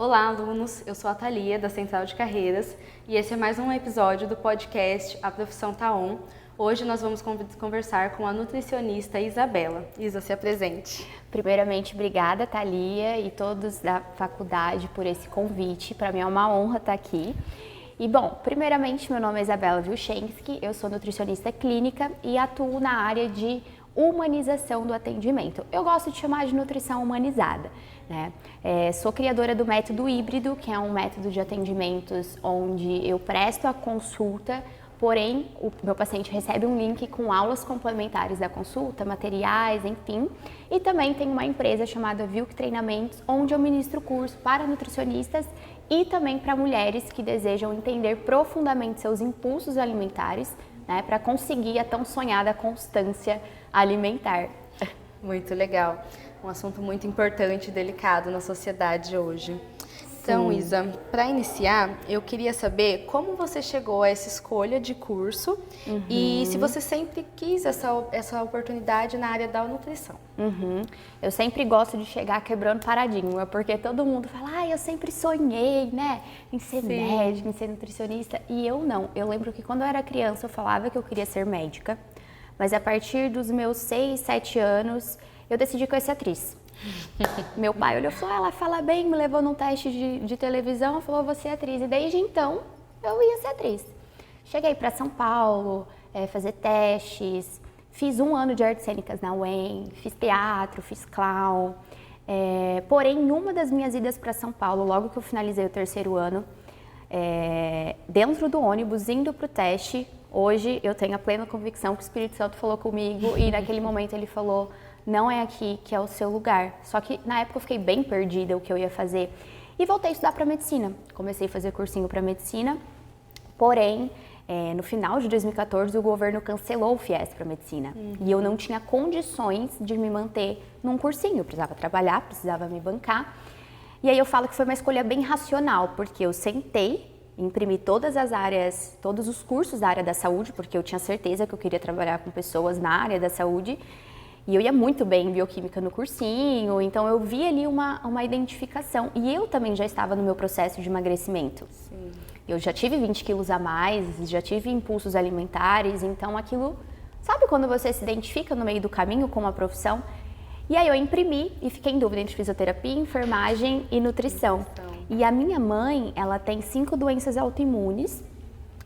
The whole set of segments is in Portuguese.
Olá, alunos! Eu sou a Thalia, da Central de Carreiras, e esse é mais um episódio do podcast A Profissão Tá On. Hoje nós vamos conversar com a nutricionista Isabela. Isa, se apresente. Primeiramente, obrigada, Thalia, e todos da faculdade por esse convite. Para mim é uma honra estar aqui. E bom, primeiramente, meu nome é Isabela Vilchensky, eu sou nutricionista clínica e atuo na área de humanização do atendimento. Eu gosto de chamar de nutrição humanizada, né? Sou criadora do método híbrido, que é um método de atendimentos onde eu presto a consulta, porém o meu paciente recebe um link com aulas complementares da consulta, materiais, enfim. E também tem uma empresa chamada Vilk Treinamentos, onde eu ministro curso para nutricionistas e também para mulheres que desejam entender profundamente seus impulsos alimentares, né, para conseguir a tão sonhada constância alimentar. Muito legal. Um assunto muito importante e delicado na sociedade hoje. Então, Isa, para iniciar, eu queria saber como você chegou a essa escolha de curso e se você sempre quis essa oportunidade na área da nutrição. Eu sempre gosto de chegar quebrando paradigma, porque todo mundo fala, eu sempre sonhei, né, em ser médica, em ser nutricionista, e eu não. Eu lembro que quando eu era criança eu falava que eu queria ser médica, mas a partir dos meus 6, 7 anos eu decidi que eu ia ser atriz. Meu pai olhou e falou, ela fala bem, me levou num teste de televisão, falou, você é atriz. E desde então, eu ia ser atriz. Cheguei para São Paulo, fazer testes, fiz 1 ano de artes cênicas na UEM, fiz teatro, fiz clown. Porém, em uma das minhas idas para São Paulo, logo que eu finalizei o 3º ano, dentro do ônibus, indo para o teste, hoje eu tenho a plena convicção que o Espírito Santo falou comigo e naquele momento ele falou, não é aqui que é o seu lugar. Só que na época eu fiquei bem perdida o que eu ia fazer e voltei a estudar para medicina. Comecei a fazer cursinho para medicina, porém, no final de 2014 o governo cancelou o FIES para medicina e eu não tinha condições de me manter num cursinho. Eu precisava trabalhar, precisava me bancar. E aí eu falo que foi uma escolha bem racional, porque eu sentei, imprimi todas as áreas, todos os cursos da área da saúde, porque eu tinha certeza que eu queria trabalhar com pessoas na área da saúde. E eu ia muito bem em bioquímica no cursinho, então eu vi ali uma identificação. E eu também já estava no meu processo de emagrecimento. Sim. Eu já tive 20 quilos a mais, já tive impulsos alimentares, então aquilo... Sabe quando você se identifica no meio do caminho com uma profissão? E aí eu imprimi e fiquei em dúvida entre fisioterapia, enfermagem e nutrição. E a minha mãe, ela tem 5 doenças autoimunes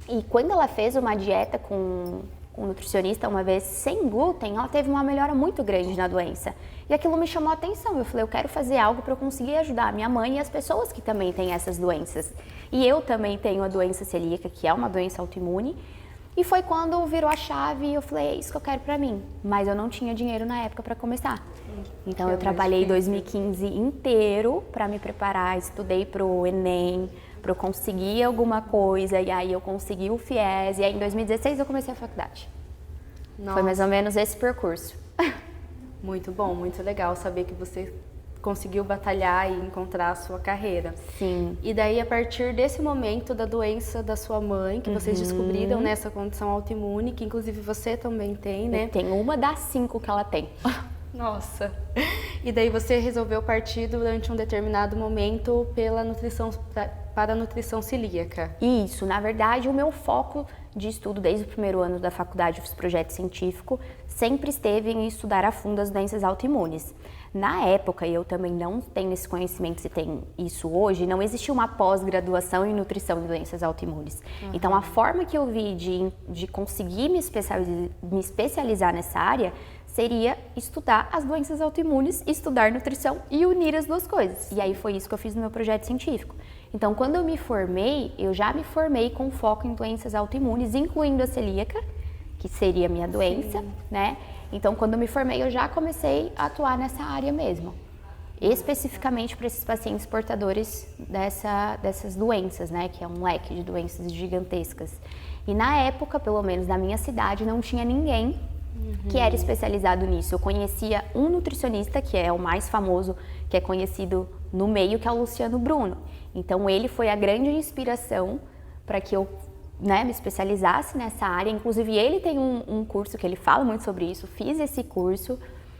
e quando ela fez uma dieta com um nutricionista uma vez sem glúten, ela teve uma melhora muito grande na doença. E aquilo me chamou a atenção. Eu falei, eu quero fazer algo para eu conseguir ajudar a minha mãe e as pessoas que também têm essas doenças. E eu também tenho a doença celíaca, que é uma doença autoimune. E foi quando virou a chave e eu falei, é isso que eu quero para mim. Mas eu não tinha dinheiro na época para começar. Então eu trabalhei 2015 inteiro para me preparar, estudei para o Enem, para eu conseguir alguma coisa, e aí eu consegui o FIES, e aí em 2016 eu comecei a faculdade. Nossa. Foi mais ou menos esse percurso. Muito bom, muito legal saber que você conseguiu batalhar e encontrar a sua carreira. Sim. E daí, a partir desse momento da doença da sua mãe, que vocês descobriram nessa condição autoimune, que inclusive você também tem, né? Eu tenho uma das 5 que ela tem. Nossa! E daí você resolveu partir durante um determinado momento pela nutrição, para a nutrição celíaca. Isso, na verdade o meu foco de estudo desde o 1º ano da faculdade, eu fiz projeto científico, sempre esteve em estudar a fundo as doenças autoimunes. Na época, e eu também não tenho esse conhecimento se tem isso hoje, não existia uma pós-graduação em nutrição de doenças autoimunes. Então a forma que eu vi de conseguir me especializar nessa área seria estudar as doenças autoimunes, estudar nutrição e unir as duas coisas. E aí foi isso que eu fiz no meu projeto científico. Então, quando eu me formei, eu já me formei com foco em doenças autoimunes, incluindo a celíaca, que seria a minha doença, né? Então, quando eu me formei, eu já comecei a atuar nessa área mesmo. Especificamente para esses pacientes portadores dessas doenças, né? Que é um leque de doenças gigantescas. E na época, pelo menos na minha cidade, não tinha ninguém que era especializado nisso. Eu conhecia um nutricionista, que é o mais famoso, que é conhecido no meio, que é o Luciano Bruno. Então ele foi a grande inspiração para que eu me especializasse nessa área. Inclusive ele tem um curso que ele fala muito sobre isso, fiz esse curso.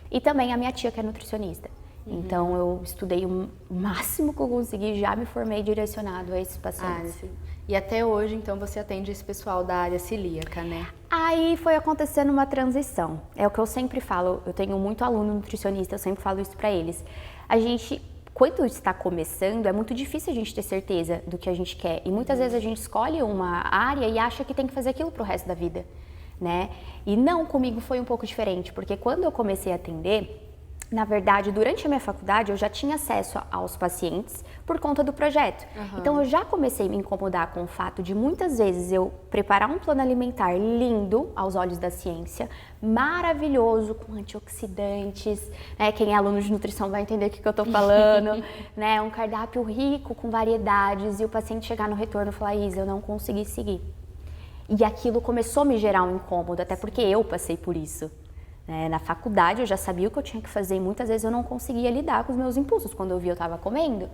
E também a minha tia, que é nutricionista. Então, eu estudei o máximo que eu consegui, já me formei direcionado a esses pacientes. E até hoje, então, você atende esse pessoal da área celíaca, né? Aí foi acontecendo uma transição. É o que eu sempre falo, eu tenho muito aluno nutricionista, eu sempre falo isso pra eles. A gente, quando está começando, é muito difícil a gente ter certeza do que a gente quer. E muitas vezes a gente escolhe uma área e acha que tem que fazer aquilo pro resto da vida, né? E não, comigo foi um pouco diferente, porque quando eu comecei a atender, na verdade, durante a minha faculdade, eu já tinha acesso aos pacientes por conta do projeto. Então, eu já comecei a me incomodar com o fato de, muitas vezes, eu preparar um plano alimentar lindo, aos olhos da ciência, maravilhoso, com antioxidantes, né? Quem é aluno de nutrição vai entender o que eu tô falando, né? Um cardápio rico, com variedades, e o paciente chegar no retorno e falar, Isa, eu não consegui seguir. E aquilo começou a me gerar um incômodo, até porque eu passei por isso. Na faculdade eu já sabia o que eu tinha que fazer e muitas vezes eu não conseguia lidar com os meus impulsos quando eu via eu estava comendo.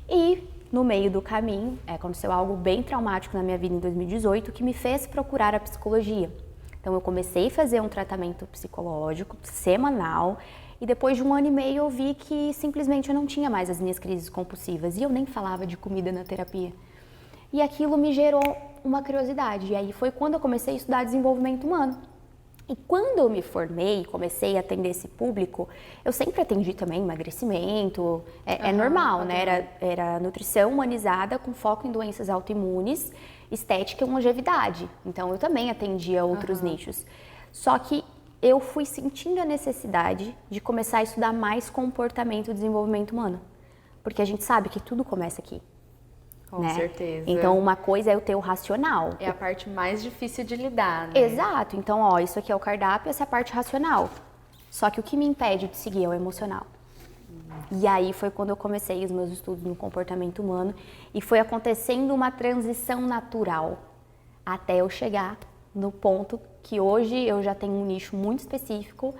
E no meio do caminho aconteceu algo bem traumático na minha vida em 2018 que me fez procurar a psicologia. Então eu comecei a fazer um tratamento psicológico semanal e depois de 1 ano e meio eu vi que simplesmente eu não tinha mais as minhas crises compulsivas e eu nem falava de comida na terapia. E aquilo me gerou uma curiosidade e aí foi quando eu comecei a estudar desenvolvimento humano. E quando eu me formei e comecei a atender esse público, eu sempre atendi também emagrecimento, é normal, né? Era nutrição humanizada com foco em doenças autoimunes, estética e longevidade. Então eu também atendia outros nichos. Só que eu fui sentindo a necessidade de começar a estudar mais comportamento e desenvolvimento humano. Porque a gente sabe que tudo começa aqui. Com certeza. Então, uma coisa é o teu racional. É a parte mais difícil de lidar, né? Exato. Então, ó, isso aqui é o cardápio, essa é a parte racional. Só que o que me impede de seguir é o emocional. E aí foi quando eu comecei os meus estudos no comportamento humano e foi acontecendo uma transição natural até eu chegar no ponto que hoje eu já tenho um nicho muito específico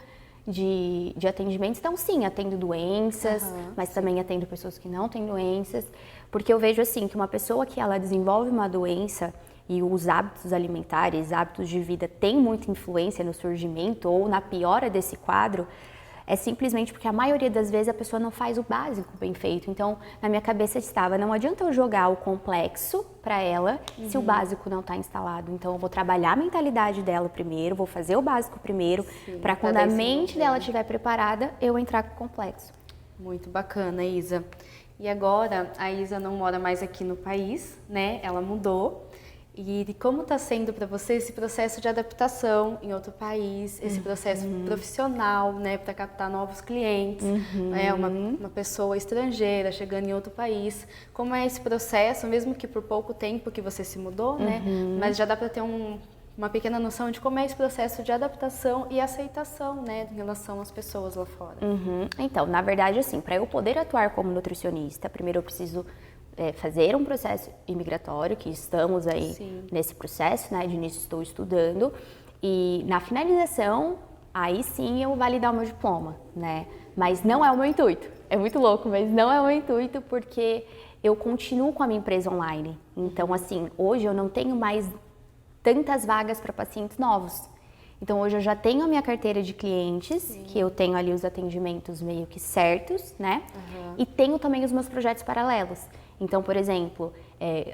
de atendimentos. Então, sim, atendo doenças, mas também atendo pessoas que não têm doenças. Porque eu vejo assim, que uma pessoa que ela desenvolve uma doença e os hábitos alimentares, hábitos de vida têm muita influência no surgimento ou na piora desse quadro, é simplesmente porque a maioria das vezes a pessoa não faz o básico bem feito. Então, na minha cabeça estava, não adianta eu jogar o complexo para ela se o básico não está instalado. Então, eu vou trabalhar a mentalidade dela primeiro, vou fazer o básico primeiro, para quando a mente dela estiver preparada, eu entrar com o complexo. Muito bacana, Isa. E agora, a Isa não mora mais aqui no país, né? Ela mudou. E como está sendo para você esse processo de adaptação em outro país, esse processo profissional, né, para captar novos clientes, né, uma pessoa estrangeira chegando em outro país. Como é esse processo, mesmo que por pouco tempo que você se mudou, né, mas já dá para ter uma pequena noção de como é esse processo de adaptação e aceitação, né, em relação às pessoas lá fora. Então, na verdade, assim, para eu poder atuar como nutricionista, primeiro eu preciso fazer um processo imigratório, que estamos aí nesse processo, né, de início estou estudando, e na finalização, aí sim eu validar o meu diploma, né, mas não é o meu intuito, é muito louco, mas não é o meu intuito porque eu continuo com a minha empresa online, então assim, hoje eu não tenho mais tantas vagas para pacientes novos. Então, hoje eu já tenho a minha carteira de clientes, que eu tenho ali os atendimentos meio que certos, né? E tenho também os meus projetos paralelos. Então, por exemplo,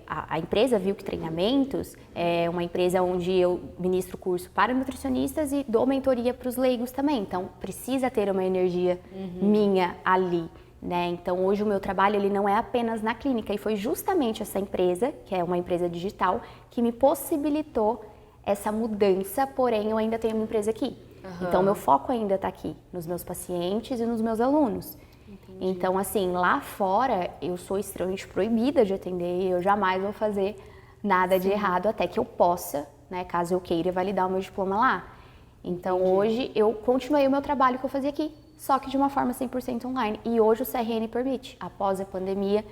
a empresa Vilk Treinamentos é uma empresa onde eu ministro curso para nutricionistas e dou mentoria para os leigos também. Então, precisa ter uma energia minha ali, né? Então, hoje o meu trabalho ele não é apenas na clínica e foi justamente essa empresa, que é uma empresa digital, que me possibilitou essa mudança, porém eu ainda tenho uma empresa aqui. Então, meu foco ainda está aqui, nos meus pacientes e nos meus alunos. Entendi. Então, assim, lá fora eu sou extremamente proibida de atender, eu jamais vou fazer nada de errado até que eu possa, né, caso eu queira validar o meu diploma lá. Então, hoje eu continuei o meu trabalho que eu fazia aqui, só que de uma forma 100% online. E hoje o CRN permite, após a pandemia,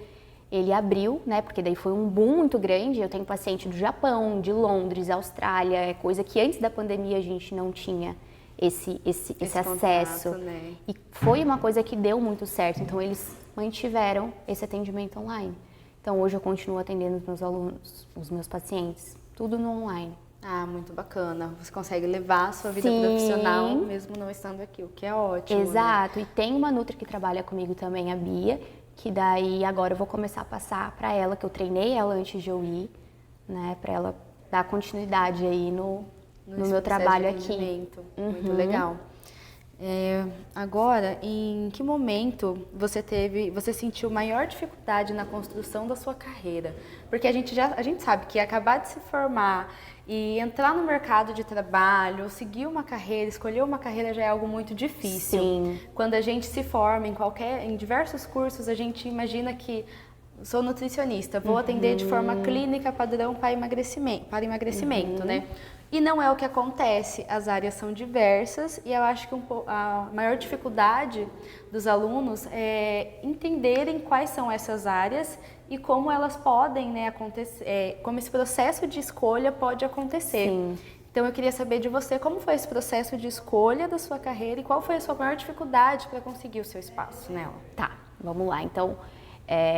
ele abriu, né, porque daí foi um boom muito grande, eu tenho paciente do Japão, de Londres, Austrália, é coisa que antes da pandemia a gente não tinha esse acesso. Contato, né? E foi uma coisa que deu muito certo, então eles mantiveram esse atendimento online. Então hoje eu continuo atendendo os meus alunos, os meus pacientes, tudo no online. Ah, muito bacana. Você consegue levar a sua vida Sim. profissional mesmo não estando aqui, o que é ótimo. Exato. Né? E tem uma Nutri que trabalha comigo também, a Bia, que daí agora eu vou começar a passar para ela, que eu treinei ela antes de eu ir, né, para ela dar continuidade aí no meu trabalho aqui. Muito legal. Agora, em que momento você sentiu maior dificuldade na construção da sua carreira? Porque a gente sabe que acabar de se formar e entrar no mercado de trabalho, seguir uma carreira, escolher uma carreira já é algo muito difícil. Sim. Quando a gente se forma em diversos cursos, a gente imagina que sou nutricionista, vou atender de forma clínica padrão para emagrecimento, né? E não é o que acontece, as áreas são diversas e eu acho que a maior dificuldade dos alunos é entenderem quais são essas áreas e como elas podem, né, acontecer, como esse processo de escolha pode acontecer. Sim. Então eu queria saber de você como foi esse processo de escolha da sua carreira e qual foi a sua maior dificuldade para conseguir o seu espaço nela. Tá, vamos lá. Então,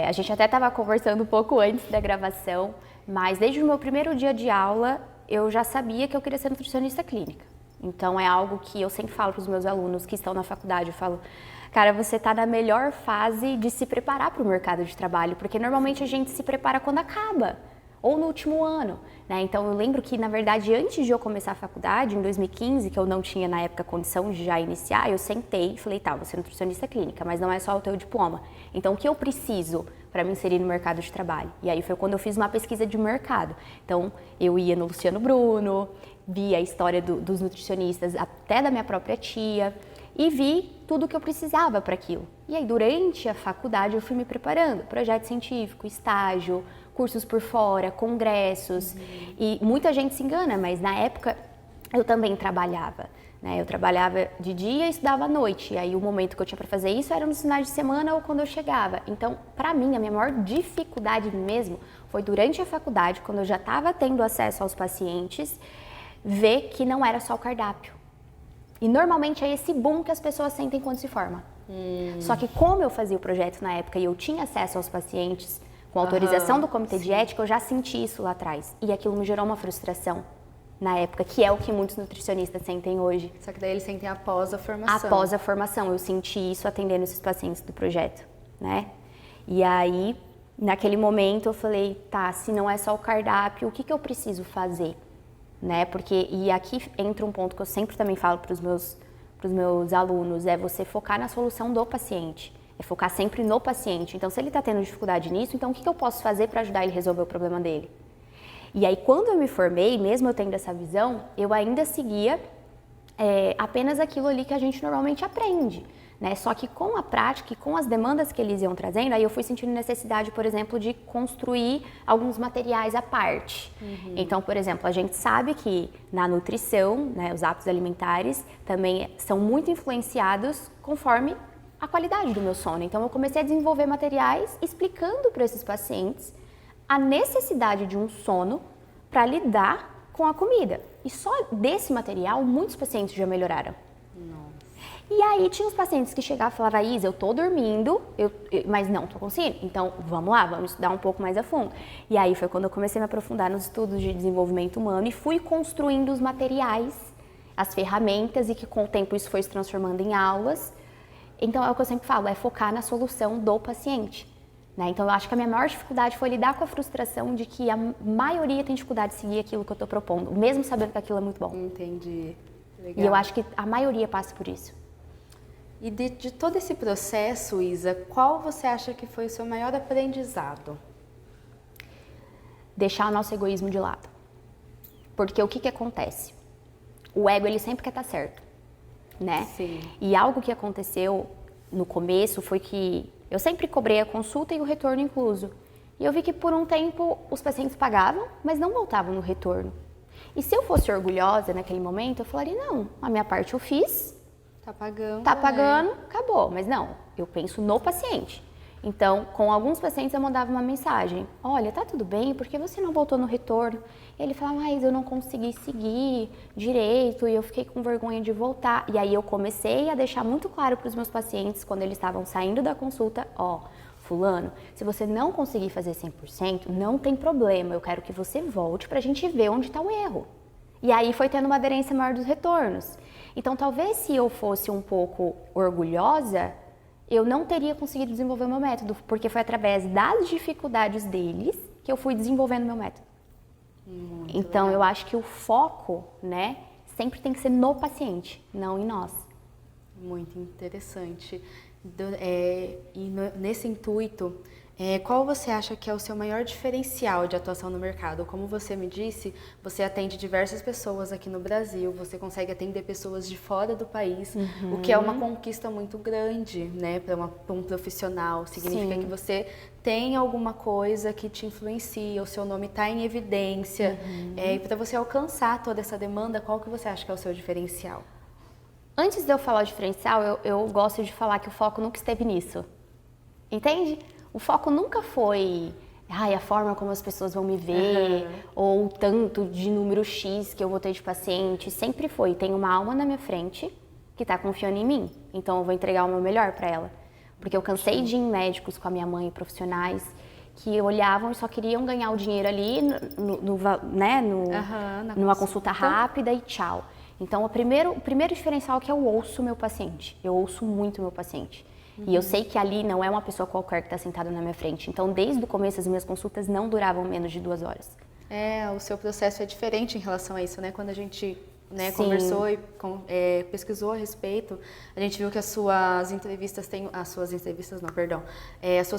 a gente até estava conversando um pouco antes da gravação, mas desde o meu primeiro dia de aula, eu já sabia que eu queria ser nutricionista clínica. Então, é algo que eu sempre falo para os meus alunos que estão na faculdade, eu falo, cara, você está na melhor fase de se preparar para o mercado de trabalho, porque normalmente a gente se prepara quando acaba, ou no último ano, né? Então, eu lembro que, na verdade, antes de eu começar a faculdade, em 2015, que eu não tinha, na época, condição de já iniciar, eu sentei e falei, tá, vou ser nutricionista clínica, mas não é só o teu diploma. Então, o que eu preciso para me inserir no mercado de trabalho? E aí foi quando eu fiz uma pesquisa de mercado. Então, eu ia no Luciano Bruno, vi a história dos nutricionistas, até da minha própria tia, e vi tudo o que eu precisava para aquilo. E aí, durante a faculdade, eu fui me preparando, projeto científico, estágio, cursos por fora, congressos, e muita gente se engana, mas na época eu também trabalhava, né? Eu trabalhava de dia e estudava à noite, e aí o momento que eu tinha para fazer isso era nos finais de semana ou quando eu chegava. Então, para mim, a minha maior dificuldade mesmo foi durante a faculdade, quando eu já estava tendo acesso aos pacientes, ver que não era só o cardápio. E normalmente é esse boom que as pessoas sentem quando se formam. Só que como eu fazia o projeto na época e eu tinha acesso aos pacientes, com autorização do comitê de ética, eu já senti isso lá atrás. E aquilo me gerou uma frustração na época, que é o que muitos nutricionistas sentem hoje. Só que daí eles sentem após a formação. Após a formação, eu senti isso atendendo esses pacientes do projeto, né? E aí, naquele momento, eu falei, tá, se não é só o cardápio, o que eu preciso fazer? Né? Porque, e aqui entra um ponto que eu sempre também falo para os meus alunos, é você focar na solução do paciente. É focar sempre no paciente. Então, se ele está tendo dificuldade nisso, então o que eu posso fazer para ajudar ele a resolver o problema dele? E aí, quando eu me formei, mesmo eu tendo essa visão, eu ainda seguia apenas aquilo ali que a gente normalmente aprende, né? Só que com a prática e com as demandas que eles iam trazendo, aí eu fui sentindo necessidade, por exemplo, de construir alguns materiais à parte. Então, por exemplo, a gente sabe que na nutrição, né, os hábitos alimentares também são muito influenciados conforme a qualidade do meu sono. Então, eu comecei a desenvolver materiais explicando para esses pacientes a necessidade de um sono para lidar com a comida. E só desse material, muitos pacientes já melhoraram. E aí, tinha os pacientes que chegavam e falavam, Isa, eu tô dormindo, mas não tô conseguindo. Então, vamos lá, vamos estudar um pouco mais a fundo. E aí, foi quando eu comecei a me aprofundar nos estudos de desenvolvimento humano e fui construindo os materiais, as ferramentas, e que com o tempo isso foi se transformando em aulas. Então, é o que eu sempre falo, é focar na solução do paciente. Né? Então, eu acho que a minha maior dificuldade foi lidar com a frustração de que a maioria tem dificuldade de seguir aquilo que eu estou propondo, mesmo sabendo que aquilo é muito bom. Entendi. Legal. E eu acho que a maioria passa por isso. E de todo esse processo, Isa, qual você acha que foi o seu maior aprendizado? Deixar o nosso egoísmo de lado. Porque o que acontece? O ego, ele sempre quer estar certo, né? Sim. E algo que aconteceu no começo foi que eu sempre cobrei a consulta e o retorno incluso. E eu vi que por um tempo os pacientes pagavam, mas não voltavam no retorno. E se eu fosse orgulhosa naquele momento, eu falaria, não, a minha parte eu fiz, tá pagando, acabou. Mas não, eu penso no paciente. Então, com alguns pacientes eu mandava uma mensagem, olha, tá tudo bem, por que você não voltou no retorno? E ele falava, mas eu não consegui seguir direito e eu fiquei com vergonha de voltar. E aí eu comecei a deixar muito claro para os meus pacientes, quando eles estavam saindo da consulta, fulano, se você não conseguir fazer 100%, não tem problema, eu quero que você volte pra gente ver onde está o erro. E aí foi tendo uma aderência maior dos retornos. Então, talvez se eu fosse um pouco orgulhosa, eu não teria conseguido desenvolver o meu método, porque foi através das dificuldades deles que eu fui desenvolvendo meu método. Então, eu acho que o foco, né, sempre tem que ser no paciente, não em nós. Muito interessante. Nesse intuito, qual você acha que é o seu maior diferencial de atuação no mercado? Como você me disse, você atende diversas pessoas aqui no Brasil, você consegue atender pessoas de fora do país, o que é uma conquista muito grande, né, para um profissional. Significa que você tem alguma coisa que te influencia, o seu nome está em evidência. E para você alcançar toda essa demanda, qual que você acha que é o seu diferencial? Antes de eu falar o diferencial, eu gosto de falar que o foco nunca esteve nisso. Entende? O foco nunca foi a forma como as pessoas vão me ver, ou o tanto de número X que eu vou ter de paciente. Sempre foi, tem uma alma na minha frente que está confiando em mim, então eu vou entregar o meu melhor para ela. Porque eu cansei de ir em médicos com a minha mãe, profissionais, que olhavam e só queriam ganhar o dinheiro ali numa consulta rápida e tchau. Então, o primeiro diferencial é que eu ouço o meu paciente. Eu ouço muito o meu paciente. E eu sei que ali não é uma pessoa qualquer que está sentada na minha frente. Então, desde o começo, as minhas consultas não duravam menos de 2 horas. O seu processo é diferente em relação a isso, né? Quando a gente conversou e pesquisou a respeito, a gente viu que as suas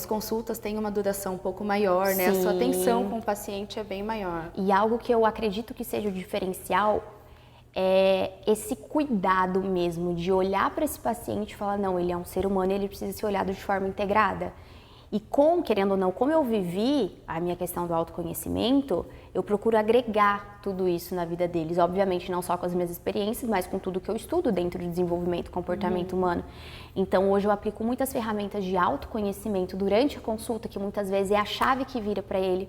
consultas têm uma duração um pouco maior, né? A sua atenção com o paciente é bem maior. E algo que eu acredito que seja o diferencial é esse cuidado mesmo de olhar para esse paciente e falar, não, ele é um ser humano e ele precisa ser olhado de forma integrada. E querendo ou não, como eu vivi a minha questão do autoconhecimento, eu procuro agregar tudo isso na vida deles. Obviamente, não só com as minhas experiências, mas com tudo que eu estudo dentro do desenvolvimento e comportamento humano. Então, hoje eu aplico muitas ferramentas de autoconhecimento durante a consulta, que muitas vezes é a chave que vira para ele.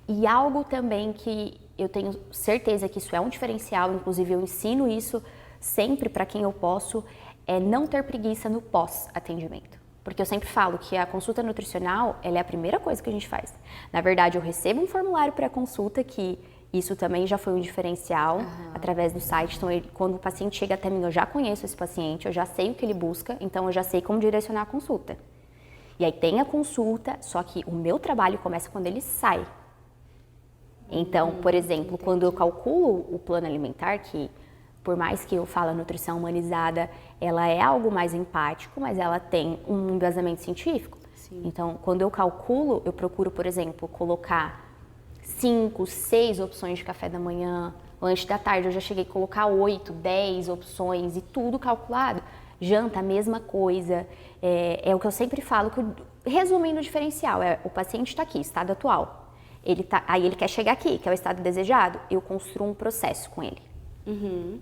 E algo também que eu tenho certeza que isso é um diferencial, inclusive eu ensino isso sempre para quem eu posso, é não ter preguiça no pós-atendimento. Porque eu sempre falo que a consulta nutricional, ela é a primeira coisa que a gente faz. Na verdade, eu recebo um formulário pré-consulta, que isso também já foi um diferencial através do site. Então, quando o paciente chega até mim, eu já conheço esse paciente, eu já sei o que ele busca, então eu já sei como direcionar a consulta. E aí tem a consulta, só que o meu trabalho começa quando ele sai. Então, por exemplo, quando eu calculo o plano alimentar, que por mais que eu fale a nutrição humanizada, ela é algo mais empático, mas ela tem um embasamento científico. Sim. Então, quando eu calculo, eu procuro, por exemplo, colocar 5, 6 opções de café da manhã. Lanche da tarde eu já cheguei a colocar 8, 10 opções e tudo calculado. Janta, a mesma coisa. É o que eu sempre falo, resumindo o diferencial, o paciente está aqui, estado atual. Aí ele quer chegar aqui, que é o estado desejado, eu construo um processo com ele.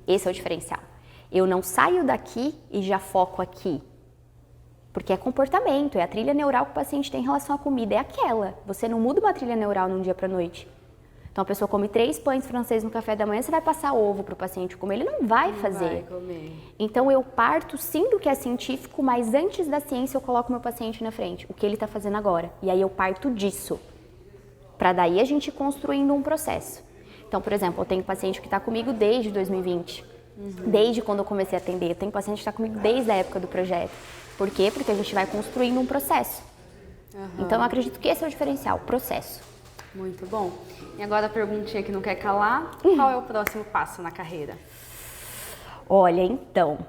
Esse é o diferencial. Eu não saio daqui e já foco aqui. Porque é comportamento, é a trilha neural que o paciente tem em relação à comida, é aquela. Você não muda uma trilha neural num dia para noite. Então a pessoa come 3 pães franceses no café da manhã, você vai passar ovo para o paciente comer, ele não vai fazer. Vai comer. Então eu parto sim do que é científico, mas antes da ciência eu coloco meu paciente na frente, o que ele está fazendo agora. E aí eu parto disso. Para daí a gente ir construindo um processo. Então, por exemplo, eu tenho paciente que está comigo desde 2020, desde quando eu comecei a atender. Eu tenho paciente que está comigo desde a época do projeto. Por quê? Porque a gente vai construindo um processo. Então, eu acredito que esse é o diferencial, processo. Muito bom. E agora a perguntinha que não quer calar, qual é o próximo passo na carreira? Olha, então,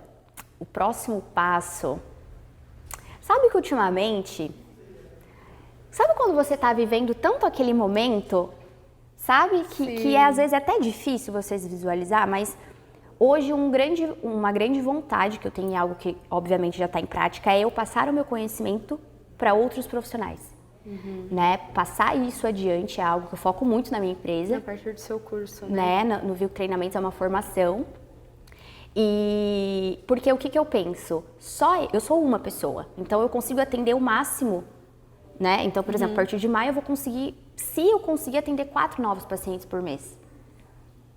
o próximo passo... Sabe que ultimamente... Sabe quando você está vivendo tanto aquele momento, sabe? Que às vezes é até difícil vocês visualizar, mas hoje uma grande vontade que eu tenho, algo que obviamente já está em prática, é eu passar o meu conhecimento para outros profissionais. Né? Passar isso adiante é algo que eu foco muito na minha empresa. A partir do seu curso, né? No Viu Treinamentos é uma formação. E porque o que eu penso? Eu sou uma pessoa, então eu consigo atender o máximo. Né? Então, por exemplo, a partir de maio eu vou conseguir, se eu conseguir atender 4 novos pacientes por mês.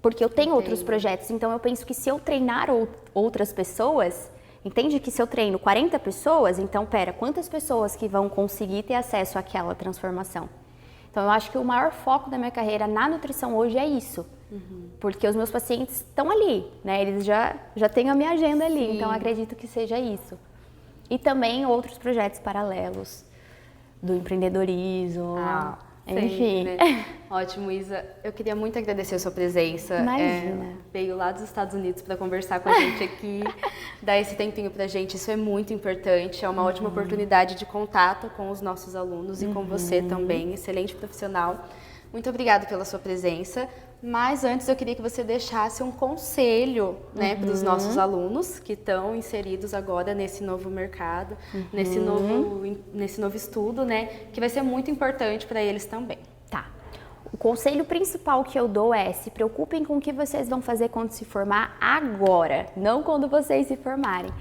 Porque eu tenho outros projetos, então eu penso que se eu treinar outras pessoas, entende que se eu treino 40 pessoas, então quantas pessoas que vão conseguir ter acesso àquela transformação? Então eu acho que o maior foco da minha carreira na nutrição hoje é isso. Porque os meus pacientes estão ali, né? Eles já têm a minha agenda ali, Sim. então acredito que seja isso. E também outros projetos paralelos do empreendedorismo, enfim. Sempre, né? Ótimo, Isa. Eu queria muito agradecer a sua presença. Imagina. Veio lá dos Estados Unidos para conversar com a gente aqui, dar esse tempinho pra gente, isso é muito importante, é uma ótima oportunidade de contato com os nossos alunos e com você também, excelente profissional. Muito obrigada pela sua presença, mas antes eu queria que você deixasse um conselho, né, para os nossos alunos que estão inseridos agora nesse novo mercado, nesse novo estudo, né, que vai ser muito importante para eles também. Tá. O conselho principal que eu dou é: se preocupem com o que vocês vão fazer quando se formar agora, não quando vocês se formarem.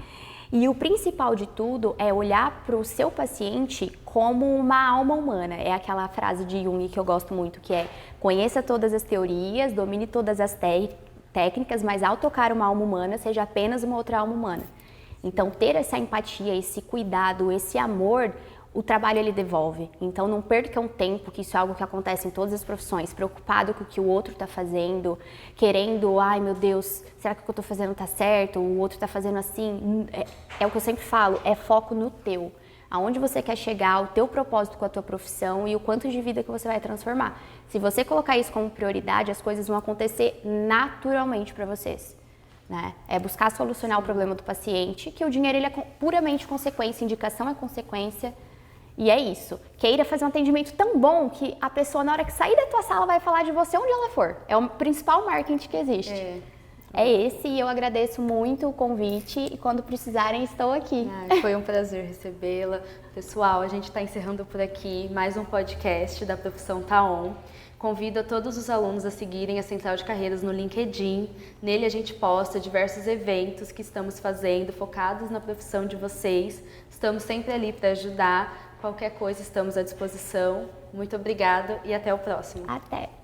E o principal de tudo é olhar para o seu paciente como uma alma humana. É aquela frase de Jung que eu gosto muito, que é: conheça todas as teorias, domine todas as técnicas, mas ao tocar uma alma humana, seja apenas uma outra alma humana. Então, ter essa empatia, esse cuidado, esse amor, o trabalho ele devolve. Então não percam tempo, que isso é algo que acontece em todas as profissões, preocupado com o que o outro está fazendo, querendo, ai meu Deus, será que o que eu estou fazendo está certo? O outro está fazendo assim. É o que eu sempre falo, é foco no teu. Aonde você quer chegar, o teu propósito com a tua profissão e o quanto de vida que você vai transformar. Se você colocar isso como prioridade, as coisas vão acontecer naturalmente para vocês. Né? É buscar solucionar o problema do paciente, que o dinheiro ele é puramente consequência, indicação é consequência. E é isso. Queira fazer um atendimento tão bom que a pessoa, na hora que sair da tua sala, vai falar de você onde ela for. É o principal marketing que existe. É esse, e eu agradeço muito o convite e quando precisarem estou aqui. Foi um prazer recebê-la. Pessoal, a gente está encerrando por aqui mais um podcast da Profissão Tá On. Convido a todos os alunos a seguirem a Central de Carreiras no LinkedIn. Nele a gente posta diversos eventos que estamos fazendo, focados na profissão de vocês. Estamos sempre ali para ajudar. Qualquer coisa estamos à disposição. Muito obrigada e até o próximo. Até!